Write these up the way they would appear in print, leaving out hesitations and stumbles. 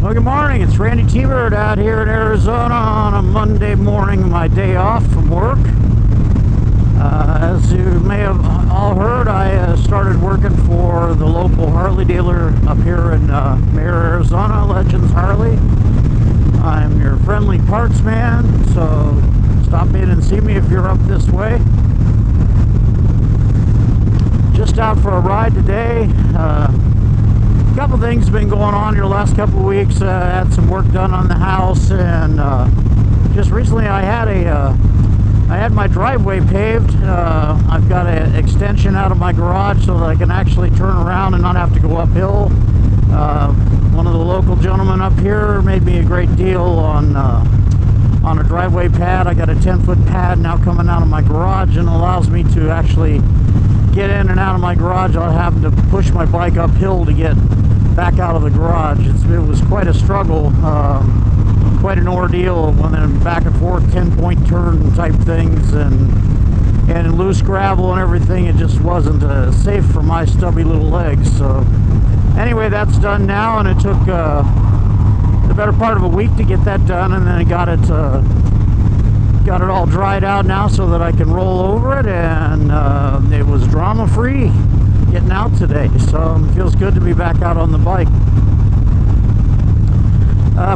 Well, good morning. It's Randytbird out here in Arizona on a Monday morning, my day off from work. As you may have all heard, I started working for the local Harley dealer up here in Mayer, Arizona, Legends Harley. I'm your friendly parts man, so stop in and see me if you're up this way. Just out for a ride today. A couple things have been going on here the last couple of weeks. Had some work done on the house, and just recently I had my driveway paved. I've got an extension out of my garage so that I can actually turn around and not have to go uphill. One of the local gentlemen up here made me a great deal on a driveway pad. I got a 10-foot pad now coming out of my garage, and allows me to actually get in and out of my garage. I'll have to push my bike uphill to get back out of the garage. It was quite a struggle, quite an ordeal when they're back and forth 10-point turn type things, and loose gravel and everything. It just wasn't safe for my stubby little legs. So anyway, that's done now, and it took the better part of a week to get that done, and then I got it all dried out now so that I can roll over it, and it was drama-free getting out today, so it feels good to be back out on the bike.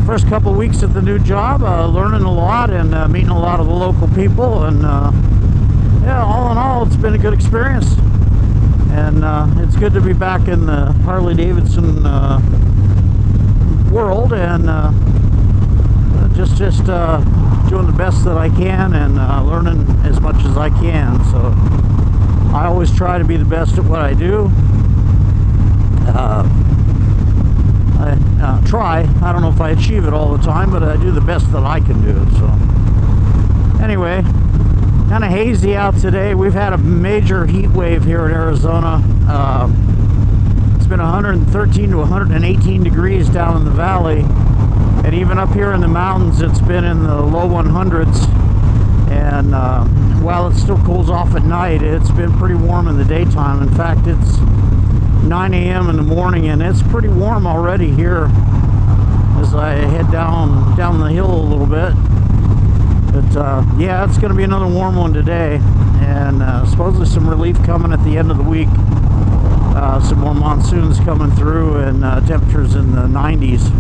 First couple of weeks at the new job, learning a lot and meeting a lot of the local people, and yeah, all in all, it's been a good experience, and it's good to be back in the Harley-Davidson world, and just doing the best that I can, and learning as much as I can. So I always try to be the best at what I do. I try. I don't know if I achieve it all the time, but I do the best that I can do. So anyway, kind of hazy out today. We've had a major heat wave here in Arizona. It's been 113 to 118 degrees down in the valley. And even up here in the mountains, it's been in the low 100s. And while it still cools off at night, it's been pretty warm in the daytime. In fact, it's 9 a.m. in the morning, and it's pretty warm already here as I head down the hill a little bit. But yeah, it's going to be another warm one today, and supposedly some relief coming at the end of the week. Some more monsoons coming through, and temperatures in the 90s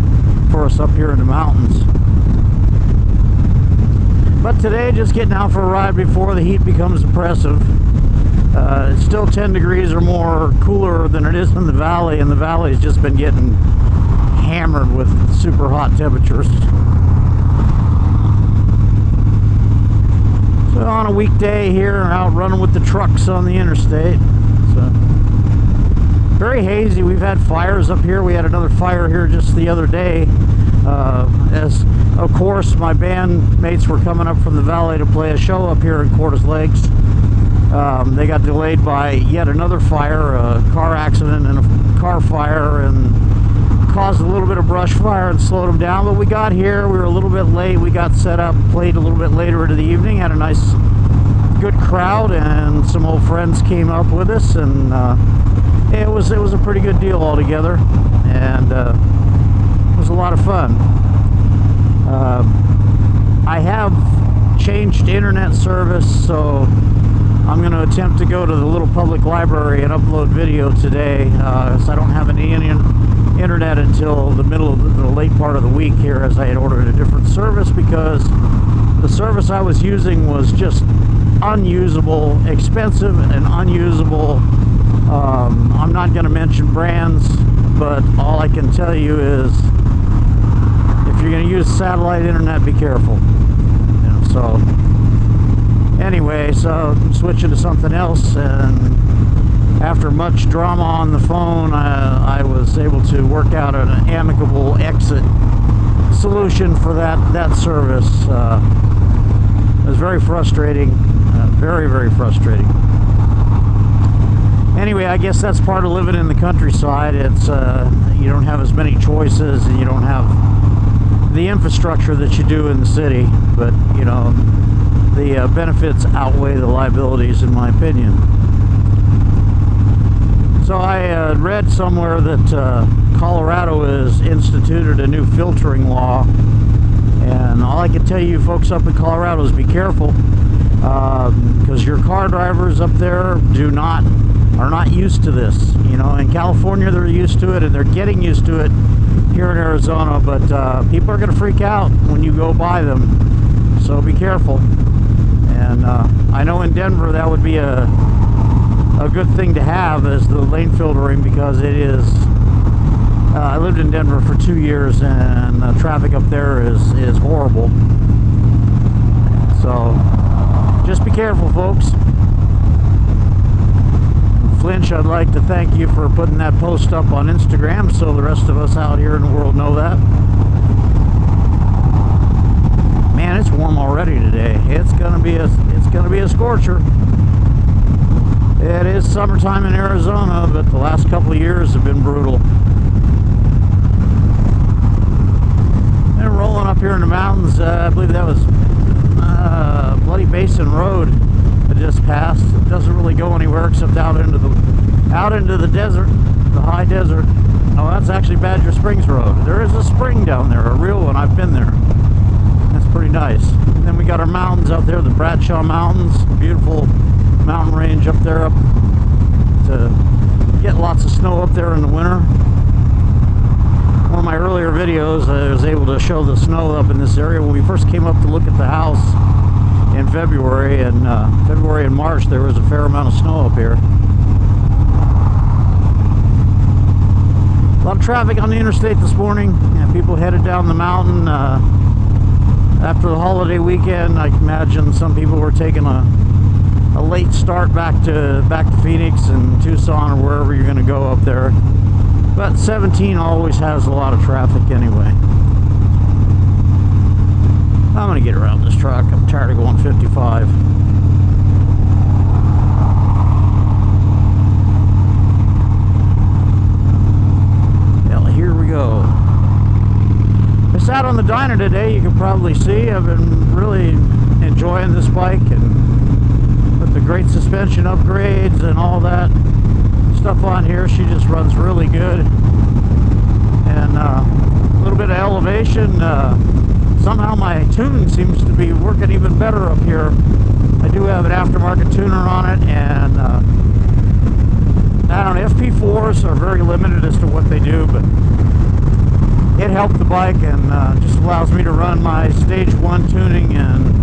for us up here in the mountains. But today, just getting out for a ride before the heat becomes oppressive. It's still 10 degrees or more cooler than it is in the valley, and the valley's just been getting hammered with super hot temperatures. So on a weekday here, out running with the trucks on the interstate. So very hazy. We've had fires up here. We had another fire here just the other day. As of course my bandmates were coming up from the valley to play a show up here in Cordes Lakes. They got delayed by yet another fire, a car accident and a car fire, and caused a little bit of brush fire and slowed them down. But we got here, we were a little bit late. We got set up, played a little bit later into the evening, had a nice good crowd, and some old friends came up with us, and it was a pretty good deal altogether, and it was a lot of fun. I have changed internet service, so I'm going to attempt to go to the little public library and upload video today, so I don't have any internet until the middle of the late part of the week here, as I had ordered a different service because the service I was using was just unusable, expensive and unusable. I'm not going to mention brands, but all I can tell you is if you're going to use satellite internet, be careful. You know, so anyway, so I'm switching to something else, and after much drama on the phone, I was able to work out an amicable exit solution for that service. It was very frustrating, very, very frustrating. Anyway, I guess that's part of living in the countryside. It's you don't have as many choices, and you don't have the infrastructure that you do in the city, but you know, the benefits outweigh the liabilities, in my opinion. So I read somewhere that Colorado has instituted a new filtering law. And all I can tell you folks up in Colorado is be careful, because your car drivers up there are not used to this. You know, in California they're used to it, and they're getting used to it here in Arizona, but people are going to freak out when you go by them, so be careful. And I know in Denver that would be a good thing to have, as the lane filtering, because it is I lived in Denver for 2 years, and the traffic up there is horrible. So just be careful, folks. Flinch, I'd like to thank you for putting that post up on Instagram, so the rest of us out here in the world know that. Man, it's warm already today. It's gonna be a scorcher. It is summertime in Arizona, but the last couple of years have been brutal. And rolling up here in the mountains, I believe that was Bloody Basin Road that just passed. It doesn't really go anywhere except out into the desert, the high desert. Oh, that's actually Badger Springs Road. There is a spring down there, a real one. I've been there. That's pretty nice. And then we got our mountains out there, the Bradshaw Mountains, beautiful mountain range up there, up to get lots of snow up there in the winter. One of my earlier videos, I was able to show the snow up in this area when we first came up to look at the house in February, and February and March there was a fair amount of snow up here. A lot of traffic on the interstate this morning, and people headed down the mountain. After the holiday weekend, I can imagine some people were taking a late start back to Phoenix and Tucson, or wherever you're going to go up there. But 17 always has a lot of traffic anyway. I'm going to get around this truck. I'm tired of going 55. Well, here we go. I sat on the dyno today. You can probably see I've been really enjoying this bike, and with the great suspension upgrades and all that stuff on here, she just runs really good. And a little bit of elevation. Somehow my tune seems to be working even better up here. I do have an aftermarket tuner on it, and I don't know, FP4s are very limited as to what they do, but it helped the bike, and just allows me to run my stage 1 tuning and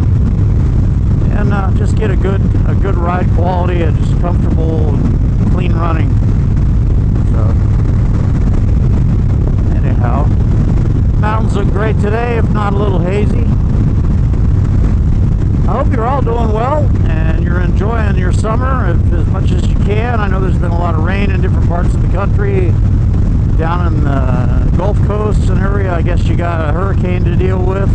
just get a good ride quality, and just comfortable and clean running. So anyhow, mountains look great today, if not a little hazy. I hope you're all doing well and you're enjoying your summer as much as you can. I know there's been a lot of rain in different parts of the country. Down in the Gulf Coast and area, I guess you got a hurricane to deal with.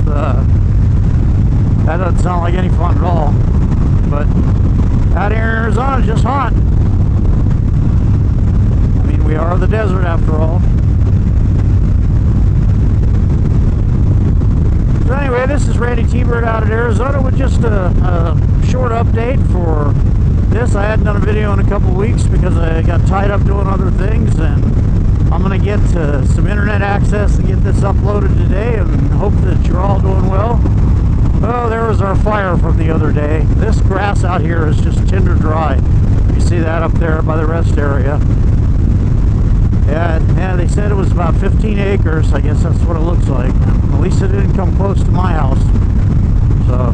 That doesn't sound like any fun at all. But out here in Arizona, it's just hot. I mean, we are the desert after all. So anyway, this is Randytbird out of Arizona with just a short update for this. I hadn't done a video in a couple weeks because I got tied up doing other things, and I'm going to get some internet access and get this uploaded today, and hope that you're all doing well. Oh, there was our fire from the other day. This grass out here is just tinder dry. You see that up there by the rest area. Yeah, they said it was about 15 acres. I guess that's what it looks like. At least it didn't come close to my house. So,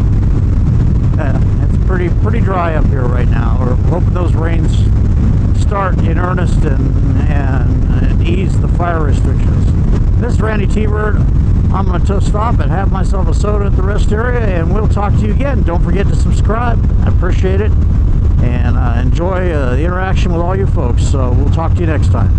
yeah, it's pretty dry up here right now. We're hoping those rains start in earnest and ease the fire restrictions. This is Randytbird. I'm going to stop and have myself a soda at the rest area, and we'll talk to you again. Don't forget to subscribe. I appreciate it, and enjoy the interaction with all you folks. So we'll talk to you next time.